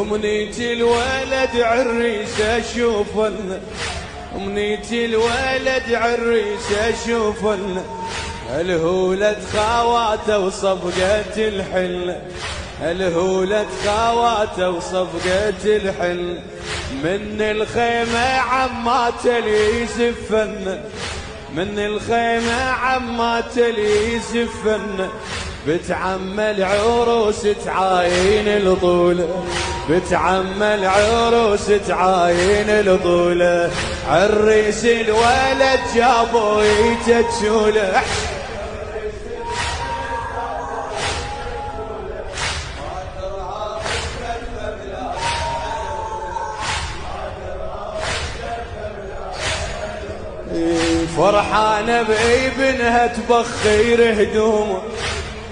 أمنيتي الولد عريس أشوفن، أمنيتي الولد عريس أشوفن، الهولد خواته وصفقة الحل، الهولد خواته وصفقة الحل، من الخيمة عمات لي يزفن، من الخيمة عمات لي يزفن، بتعمل عروس تعاين الطولة، بتعمل عروس تعاين الطولة، عريس الولد جابوا يتجوله، فرحانة بابنها تبخير هدومه،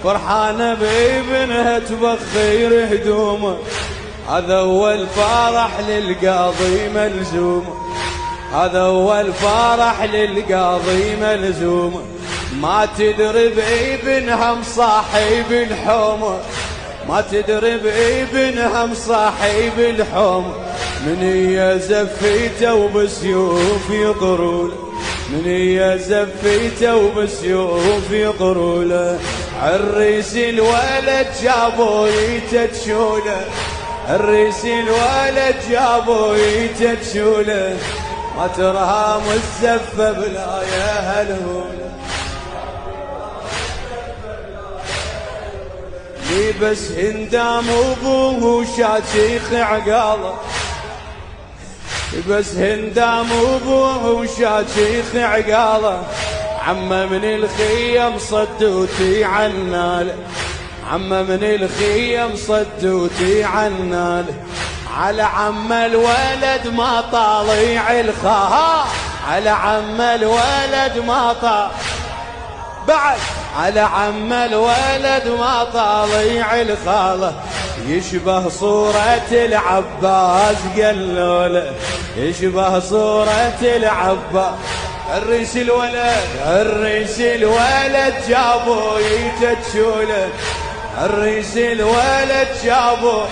فرحانة بابنها تبخير هدومه، هذا اول فرح للقاضي ملزومه، هذا اول فرح للقاضي ملزومه، ما تدري بابنها مصاحب الحومه، ما تدري بابنها مصاحب الحومه، من هي زفيته وبسيوف يقروله، من هي زفيته وبسيوف يقروله، عريس الولد جابوا يتجوله، عريس الولد جابوا يتجوله، ما ترهام الزفه بلا يا هالهوله، لي بس هندام وابوه شاشيخ عقاله، بس هندام وابوه وشاشيخ عقاله، عمه من الخيم صدوتي عناله، عمه من الخيم صدوتي عناله، على عمه الولد ما طالع الخها، على عمه الولد ما طالع بعد، على عمه الولد ما طالع الخاله، يشبه صورة العباس قالوله، يشبه صورة العباس، عريس الولد، عريس الولد جابوا يتجوله، عريس الولد جابوا